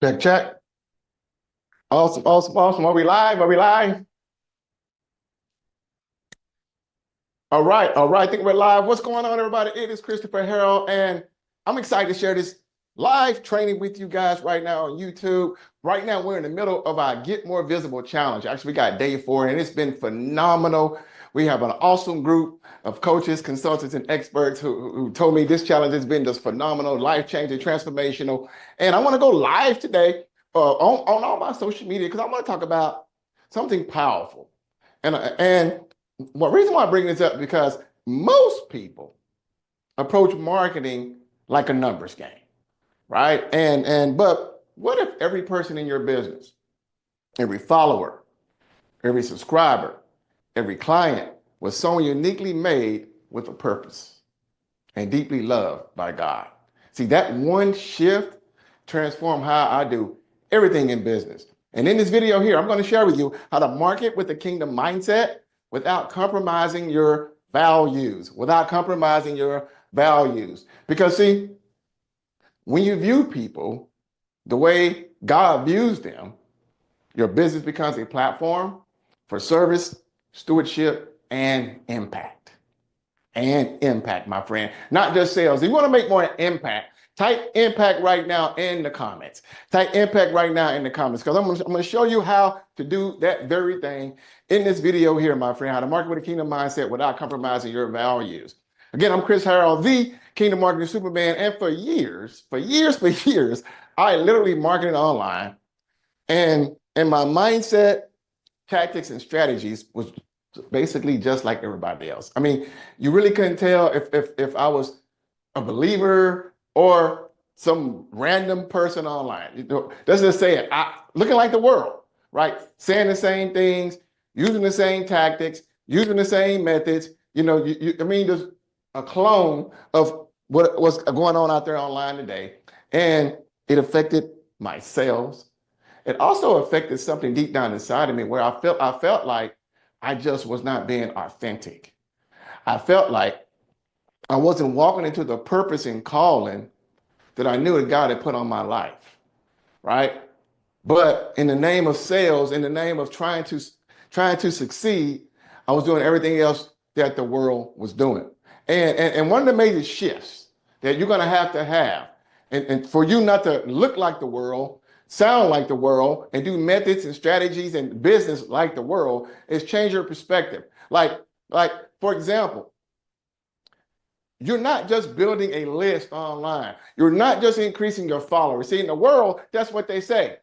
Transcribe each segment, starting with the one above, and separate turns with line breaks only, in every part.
Check, check. Awesome, awesome, awesome. Are we live? Are we live? All right, all right. I think we're live. What's going on, everybody? It is Christopher Harrell, and I'm excited to share this live training with you guys right now on YouTube. Right now, we're in the middle of our Get More Visible challenge. Actually, we got day 4, and it's been phenomenal. We have an awesome group of coaches, consultants, and experts who told me this challenge has been just phenomenal, life-changing, transformational. And I want to go live today on all my social media because I want to talk about something powerful. And the reason why I bring this up because most people approach marketing like a numbers game, right? But what if every person in your business, every follower, every subscriber, every client was so uniquely made with a purpose and deeply loved by God? See, that one shift transformed how I do everything in business. And in this video here, I'm going to share with you how to market with the kingdom mindset without compromising your values, Because see, when you view people the way God views them, your business becomes a platform for service, stewardship, and impact. My friend. Not just sales. If you want to make more impact, type impact right now in the comments. Type impact right now in the comments because I'm going to show you how to do that very thing in this video here, my friend, how to market with a kingdom mindset without compromising your values. Again, I'm Chris Harrell, the Kingdom Marketing Superman. And for years, I literally marketed online. And my mindset, tactics, and strategies was basically just like everybody else. I mean, you really couldn't tell if I was a believer or some random person online. You know, let's just say it. Looking like the world, right? Saying the same things, using the same tactics, using the same methods. You know, I mean, there's a clone of what's going on out there online today, and it affected my sales. It also affected something deep down inside of me where I felt like I just was not being authentic. I felt like I wasn't walking into the purpose and calling that I knew that God had put on my life, right? But in the name of sales, in the name of trying to succeed, I was doing everything else that the world was doing. And one of the major shifts that you're going to have, and for you not to look like the world, sound like the world, and do methods and strategies and business like the world, is change your perspective. Like for example, you're not just building a list online. You're not just increasing your followers. See, in the world, that's what they say.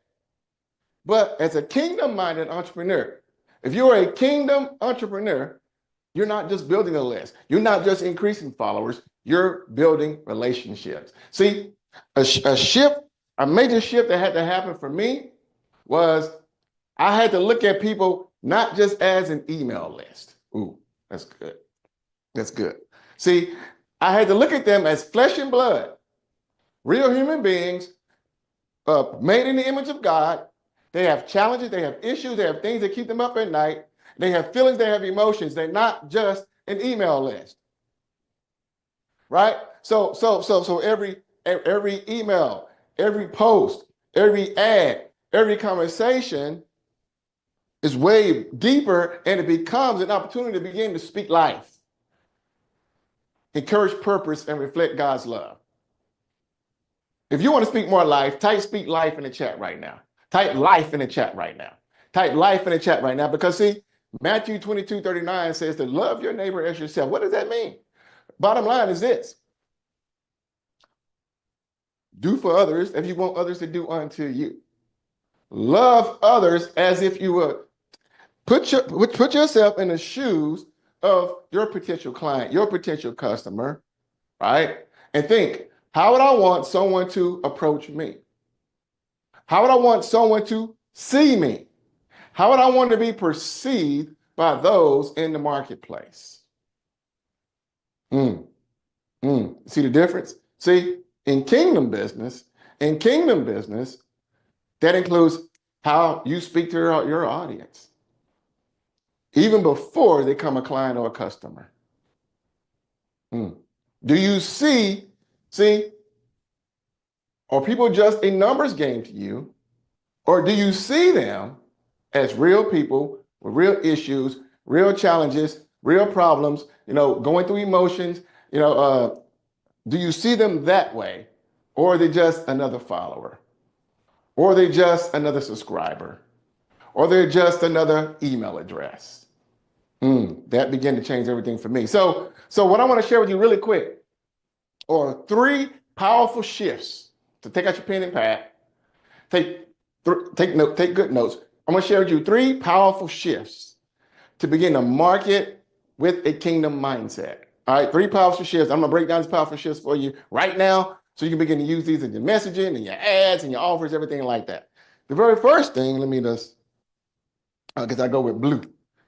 But as a kingdom-minded entrepreneur, if you're a kingdom entrepreneur, you're not just building a list. You're not just increasing followers. You're building relationships. See, a major shift that had to happen for me was I had to look at people not just as an email list. Ooh, that's good. That's good. See, I had to look at them as flesh and blood, real human beings, made in the image of God. They have challenges, they have issues, they have things that keep them up at night. They have feelings, they have emotions. They're not just an email list, right? So every email, every post, every ad, every conversation is way deeper, and it becomes an opportunity to begin to speak life, encourage purpose, and reflect God's love. If you want to speak more life, type speak life in the chat right now. Type life in the chat right now. Type life in the chat right now because see, Matthew 22:39 says to love your neighbor as yourself. What does that mean? Bottom line is this. Do for others if you want others to do unto you. Love others as if you would. Put yourself in the shoes of your potential client, your potential customer, right? And think, how would I want someone to approach me? How would I want someone to see me? How would I want to be perceived by those in the marketplace? See the difference? See, in kingdom business, that includes how you speak to your audience, even before they become a client or a customer. Do you see, Are people just a numbers game to you? Or do you see them as real people with real issues, real challenges, real problems, going through emotions? Do you see them that way? Or are they just another follower? Or are they just another subscriber? Or they're just another email address? That began to change everything for me. So what I want to share with you really quick are 3 powerful shifts. To take out your pen and pad, take good notes. I'm going to share with you 3 powerful shifts to begin to market with a kingdom mindset. All right, 3 powerful shifts. I'm going to break down these powerful shifts for you right now so you can begin to use these in your messaging and your ads and your offers, everything like that. The very first thing, let me just, because I go with blue.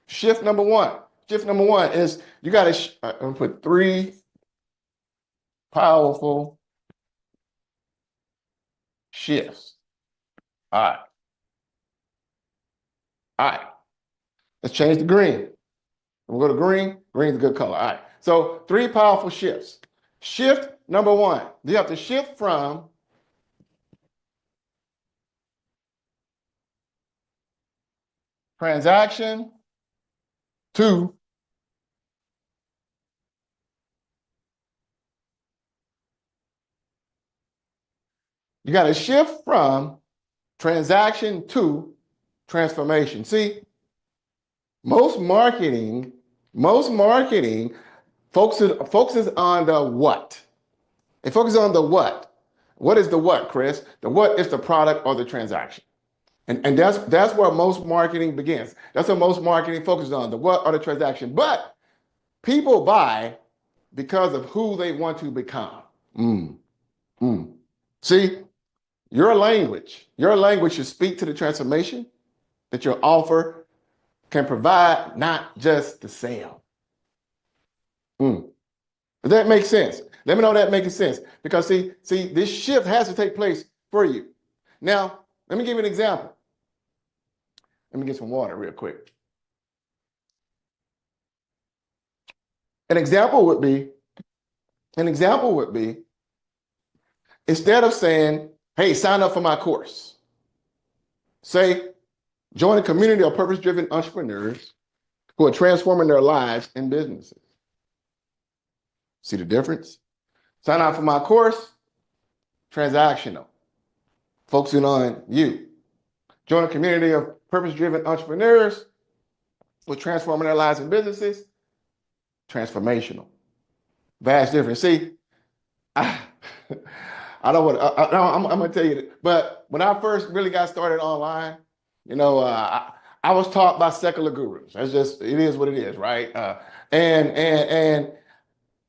Shift number one. Shift number one is you got to, I'm going to put 3 powerful shifts. All right. All right. Let's change the green. We'll go to green. Green's a good color. All right. So 3 powerful shifts. Shift number one. You have to shift from transaction to you got to shift from transaction to transformation. See, most marketing focuses on the what. It focuses on the what. What is the what, Chris? The what is the product or the transaction. And that's where most marketing begins. That's what most marketing focuses on, the what or the transaction. But people buy because of who they want to become. See, your language should speak to the transformation that your offer can provide, not just the sale. Does that make sense? Let me know that making sense. Because see, this shift has to take place for you. Now, let me give you an example. Let me get some water real quick. An example would be, instead of saying, hey, sign up for my course, say, join a community of purpose-driven entrepreneurs who are transforming their lives and businesses. See the difference? Sign up for my course, transactional, focusing on you. Join a community of purpose-driven entrepreneurs who are transforming their lives and businesses, transformational. Vast difference. See, I'm going to tell you, but when I first really got started online, I was taught by secular gurus. It is what it is, right? And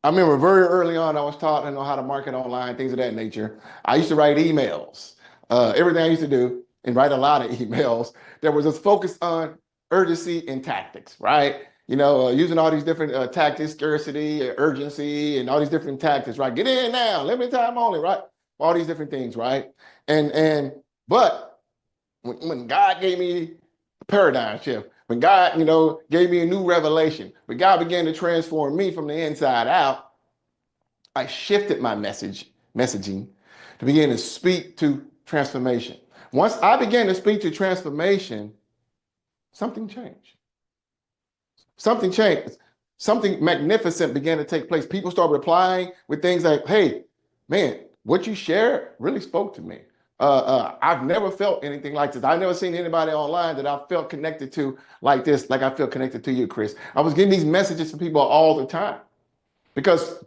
I remember very early on, I was taught to know how to market online, things of that nature. I used to write emails. Everything I used to do and write a lot of emails that was just focused on urgency and tactics, right? Using all these different tactics, scarcity, urgency, and all these different tactics, right? Get in now, limited time only, right? All these different things, right? But when God gave me a paradigm shift, when God, gave me a new revelation, when God began to transform me from the inside out, I shifted my messaging to begin to speak to transformation. Once I began to speak to transformation, something changed. Something changed. Something magnificent began to take place. People started replying with things like, hey, man, what you shared really spoke to me. I've never felt anything like this. I've never seen anybody online that I felt connected to like this, like I feel connected to you, Chris. I was getting these messages from people all the time because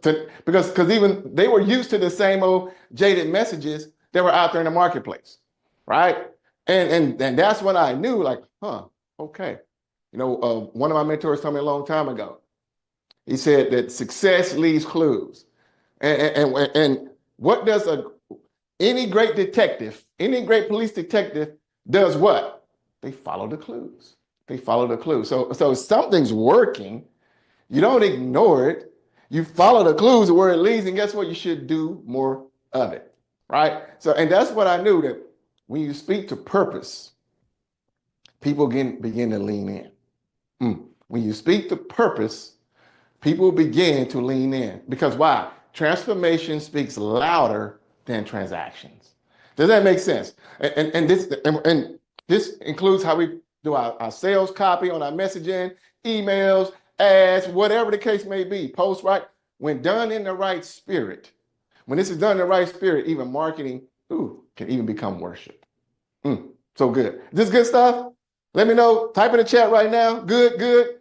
even they were used to the same old jaded messages that were out there in the marketplace, right? And that's when I knew, like, okay. One of my mentors told me a long time ago. He said that success leaves clues, and what does any great detective, any great police detective does what? They follow the clues. They follow the clues. So something's working. You don't ignore it. You follow the clues to where it leads, and guess what? You should do more of it, right? And that's what I knew, that when you speak to purpose, people begin to lean in. When you speak to purpose, people begin to lean in. Because why? Transformation speaks louder than transactions. Does that make sense? And this includes how we do our sales copy on our messaging, emails, ads, whatever the case may be, posts, right? When done in the right spirit, when this is done in the right spirit, even marketing, can even become worship. So good. Is this good stuff? Let me know. Type in the chat right now. Good, good.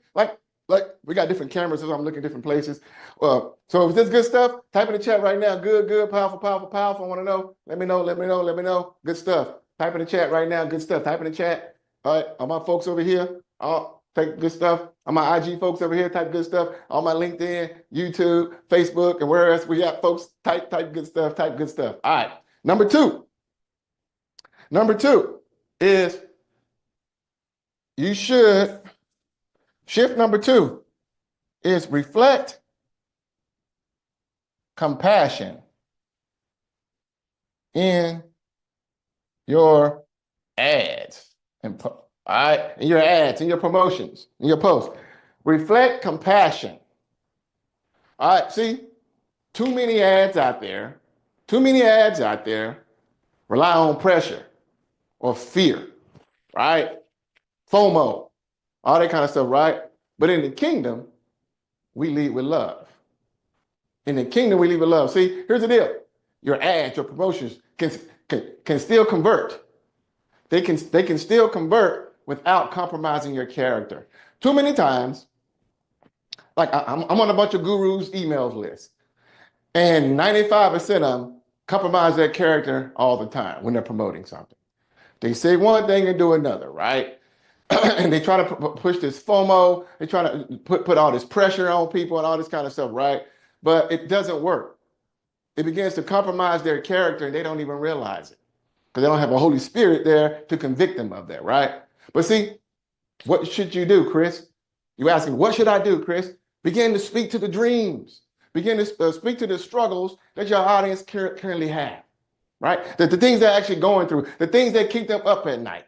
Like we got different cameras, so I'm looking at different places. So if this good stuff, type in the chat right now. Good, good, powerful, powerful, powerful. I want to know. Let me know, let me know, let me know. Good stuff. Type in the chat right now. Good stuff. Type in the chat. All right, all my folks over here, type good stuff. All my IG folks over here, type good stuff. All my LinkedIn, YouTube, Facebook, and where else we got folks, type good stuff, type good stuff. All right, number two is you should, shift number two is reflect compassion in your ads and in your ads, in your promotions, in your posts. Reflect compassion. All right, see, too many ads out there rely on pressure or fear, right? FOMO, all that kind of stuff, right? But in the kingdom, we lead with love. In the kingdom, we lead with love. See, here's the deal. Your ads, your promotions can still convert. They can still convert without compromising your character. Too many times, like I'm on a bunch of gurus' emails list, and 95% of them compromise their character all the time when they're promoting something. They say one thing and do another, right? And they try to push this FOMO. They try to put all this pressure on people and all this kind of stuff, right? But it doesn't work. It begins to compromise their character and they don't even realize it because they don't have a Holy Spirit there to convict them of that, right? But see, what should you do, Chris? You asking, what should I do, Chris? Begin to speak to the dreams. Begin to speak to the struggles that your audience currently have, right? The things they're actually going through, the things that keep them up at night,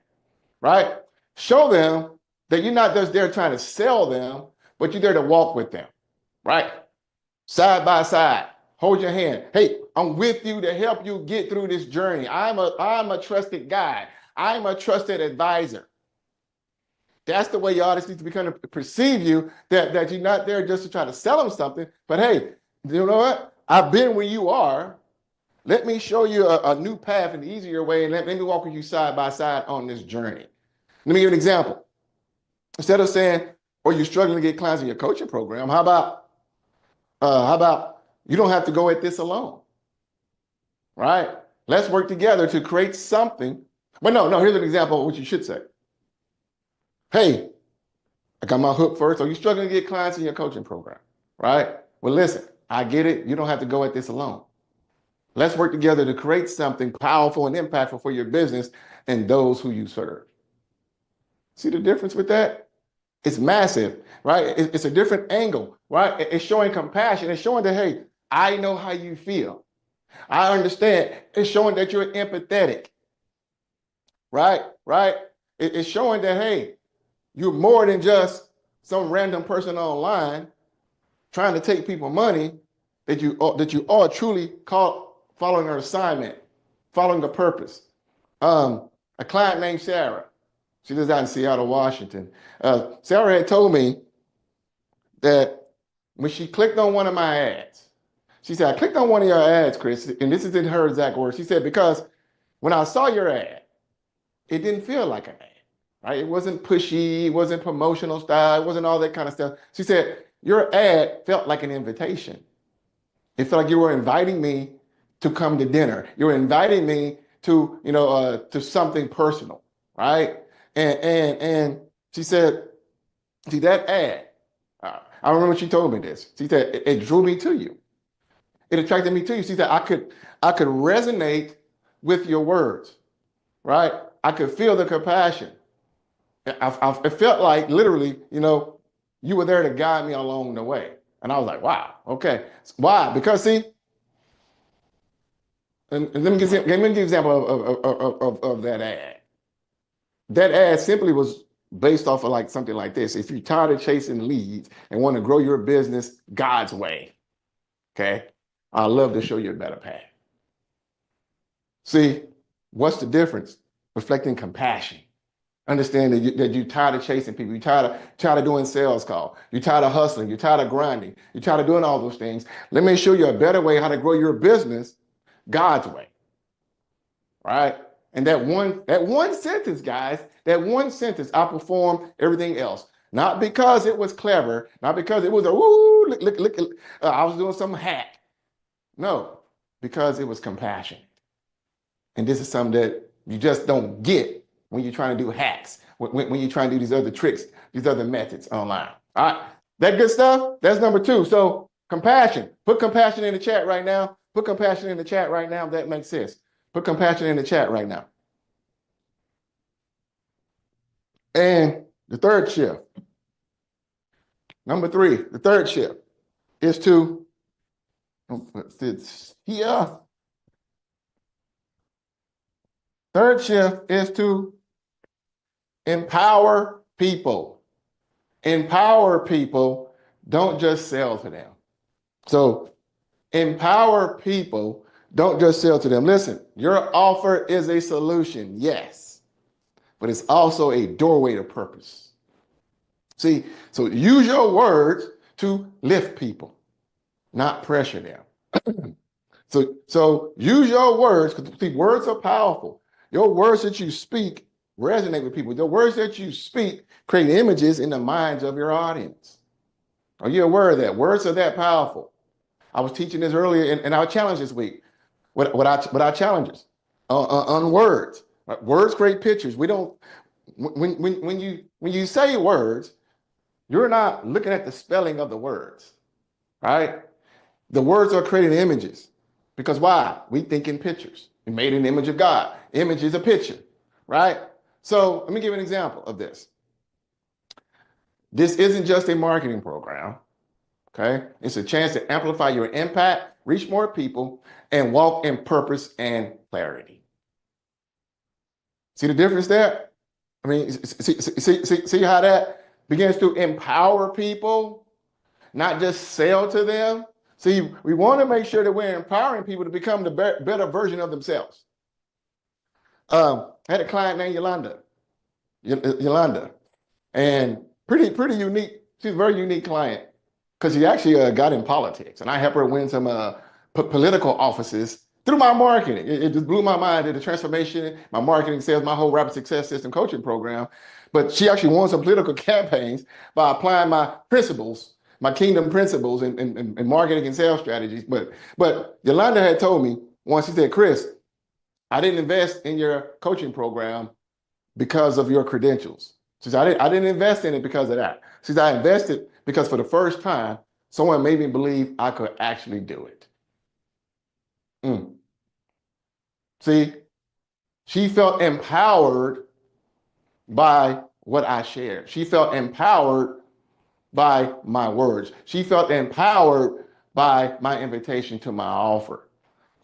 right? Show them that you're not just there trying to sell them, but you're there to walk with them, right? Side by side, hold your hand. Hey, I'm with you to help you get through this journey. I'm a trusted guide. I'm a trusted advisor. That's the way your audience needs to be kind of perceive you, that you're not there just to try to sell them something, but hey, you know what? I've been where you are. Let me show you a new path, an easier way, and let me walk with you side by side on this journey. Let me give you an example. Instead of saying, "Oh, you're struggling to get clients in your coaching program," how about you don't have to go at this alone, right? Let's work together to create something. But no, here's an example of what you should say. Hey, I got my hook first. Are you struggling to get clients in your coaching program, right? Well, listen, I get it. You don't have to go at this alone. Let's work together to create something powerful and impactful for your business and those who you serve. See the difference with that? It's massive, right? It's a different angle, right? It's showing compassion. It's showing that, hey, I know how you feel. I understand. It's showing that you're empathetic, right? It's showing that, hey, you're more than just some random person online trying to take people money, that you are truly called following an assignment, following a purpose. A client named Sarah, she lives out in Seattle, Washington. Sarah had told me that when she clicked on one of my ads, she said, I clicked on one of your ads, Chris, and this is in her exact words. She said, because when I saw your ad, it didn't feel like an ad, right? It wasn't pushy, it wasn't promotional style, it wasn't all that kind of stuff. She said, your ad felt like an invitation. It felt like you were inviting me to come to dinner. You were inviting me to, to something personal, right? And she said, see that ad, I remember she told me this. She said, it drew me to you. It attracted me to you. She said, I could resonate with your words, right? I could feel the compassion. It felt like literally, you were there to guide me along the way. And I was like, wow, okay. Why? Because see, and let me give you an example of that ad. That ad simply was based off of like something like this. If you're tired of chasing leads and want to grow your business God's way, okay, I'd love to show you a better path. See, What's the difference? Reflecting compassion. Understand that you're tired of chasing people. You're tired of doing sales calls. You're tired of hustling. You're tired of grinding. You're tired of doing all those things. Let me show you a better way how to grow your business God's way. Right? And that one sentence, guys, that one sentence outperformed everything else. Not because it was clever, not because it was a woo, look, I was doing some hack. No, because it was compassion. And this is something that you just don't get when you're trying to do hacks, when you're trying to do these other tricks, these other methods online. All right, that good stuff, that's number 2. So compassion, put compassion in the chat right now. Put compassion in the chat right now, if that makes sense. Put compassion in the chat right now. And the third shift, number 3, the third shift is to, it's here. Third shift is to empower people. Empower people, don't just sell to them. So empower people, don't just sell to them. Listen, your offer is a solution, yes, but it's also a doorway to purpose. See, so use your words to lift people, not pressure them. So use your words, because see, words are powerful. Your words that you speak resonate with people. The words that you speak create images in the minds of your audience. Are you aware of that? Words are that powerful. I was teaching this earlier in our challenge this week. What our challenges on words. Words create pictures. We don't. When you say words, you're not looking at the spelling of the words, right? The words are creating images. Because why? We think in pictures. We made an image of God. Image is a picture, right? So let me give you an example of this. This isn't just a marketing program, okay? It's a chance to amplify your impact, reach more people, and walk in purpose and clarity. See the difference there? I mean, see how that begins to empower people, not just sell to them? See, we want to make sure that we're empowering people to become the better version of themselves. I had a client named Yolanda, and pretty unique. She's a very unique client because she actually got in politics, and I helped her win some political offices through my marketing. It just blew my mind at the transformation, my marketing, sales, my whole rapid success system coaching program. But she actually won some political campaigns by applying my principles, my kingdom principles in marketing and sales strategies. But Yolanda had told me once, she said, Chris, I didn't invest in your coaching program because of your credentials. She said, I didn't invest in it because of that. She said, I invested because for the first time, someone made me believe I could actually do it. See, she felt empowered by what I shared. She felt empowered by my words. She felt empowered by my invitation to my offer.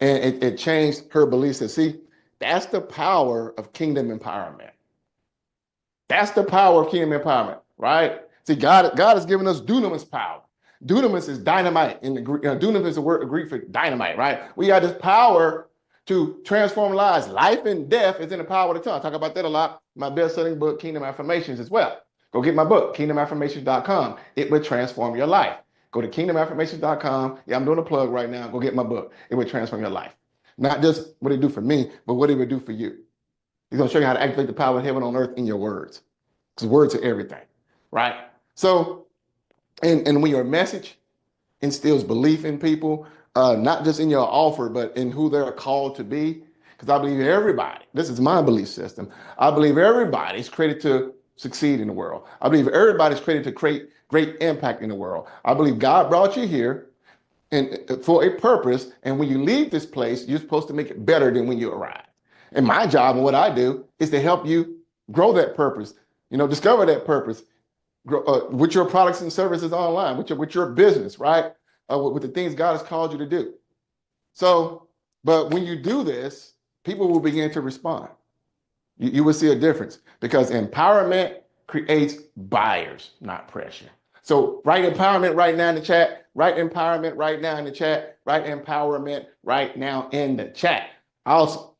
And it changed her beliefs. See, that's the power of kingdom empowerment. That's the power of kingdom empowerment, right? See, God has given us dunamis power. Dunamis is dynamite in the Greek. Dunamis is a word Greek for dynamite, right? We have this power to transform lives. Life and death is in the power of the tongue. I talk about that a lot. My best-selling book, Kingdom Affirmations, as well. Go get my book, kingdomaffirmations.com. It will transform your life. Go to kingdomaffirmations.com. Yeah, I'm doing a plug right now. Go get my book. It will transform your life. Not just what it do for me, but what it would do for you. He's going to show you how to activate the power of heaven on earth in your words. Because words are everything, right? So, and when your message instills belief in people, not just in your offer, but in who they're called to be. Because I believe everybody, this is my belief system, I believe everybody's created to succeed in the world. I believe everybody's created to create great impact in the world. I believe God brought you here and for a purpose. And when you leave this place, you're supposed to make it better than when you arrived. And my job and what I do is to help you grow that purpose, discover that purpose, grow, with your products and services online, with your business, right? With the things God has called you to do. So, but when you do this, people will begin to respond. You will see a difference because empowerment creates buyers, not pressure. So write empowerment right now in the chat. Write empowerment right now in the chat. Write empowerment right now in the chat. Also,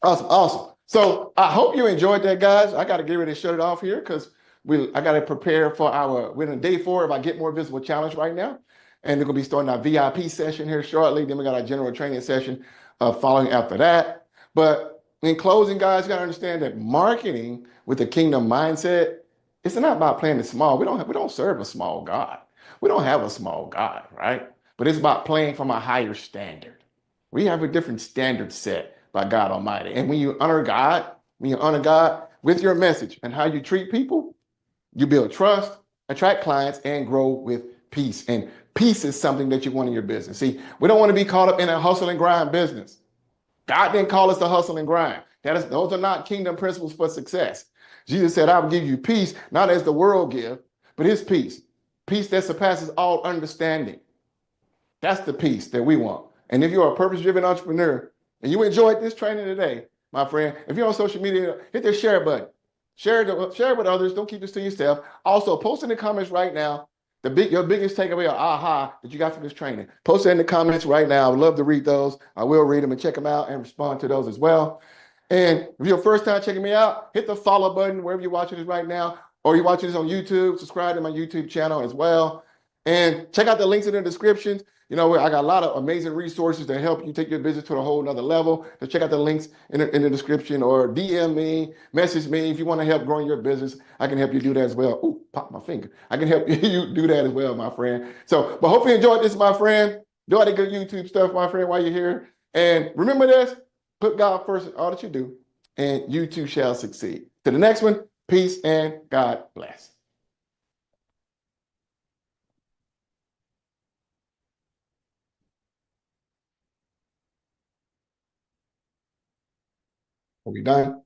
Awesome, awesome. So I hope you enjoyed that, guys. I got to get ready to shut it off here because I got to prepare for we're in day 4 of our Get More Visible challenge right now. And we're going to be starting our VIP session here shortly. Then we got our general training session following after that. But in closing, guys, you got to understand that marketing with the kingdom mindset, it's not about playing it small. We don't serve a small God. We don't have a small God, right? But it's about playing from a higher standard. We have a different standard set by God Almighty. And when you honor God with your message and how you treat people, you build trust, attract clients, and grow with peace. And peace is something that you want in your business. See, we don't want to be caught up in a hustle and grind business. God didn't call us to hustle and grind. Those are not kingdom principles for success. Jesus said, I will give you peace, not as the world gives, but his peace. Peace that surpasses all understanding. That's the peace that we want. And if you're a purpose-driven entrepreneur and you enjoyed this training today, my friend, if you're on social media, hit the share button. Share it with others. Don't keep this to yourself. Also, post in the comments right now your biggest takeaway or aha that you got from this training. Post it in the comments right now. I would love to read those. I will read them and check them out and respond to those as well. And if you're first time checking me out, hit the follow button wherever you're watching this right now, or you're watching this on YouTube, subscribe to my YouTube channel as well. And check out the links in the descriptions. You know, I got a lot of amazing resources to help you take your business to a whole nother level. So check out the links in the description, or DM me, message me if you want to help growing your business. I can help you do that as well. Ooh, pop my finger. I can help you do that as well, my friend. So, but hopefully you enjoyed this, my friend. Do all the good YouTube stuff, my friend, while you're here. And remember this, put God first in all that you do, and you too shall succeed. To the next one, peace and God bless. Are we done?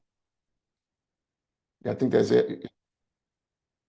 Yeah, I think that's it.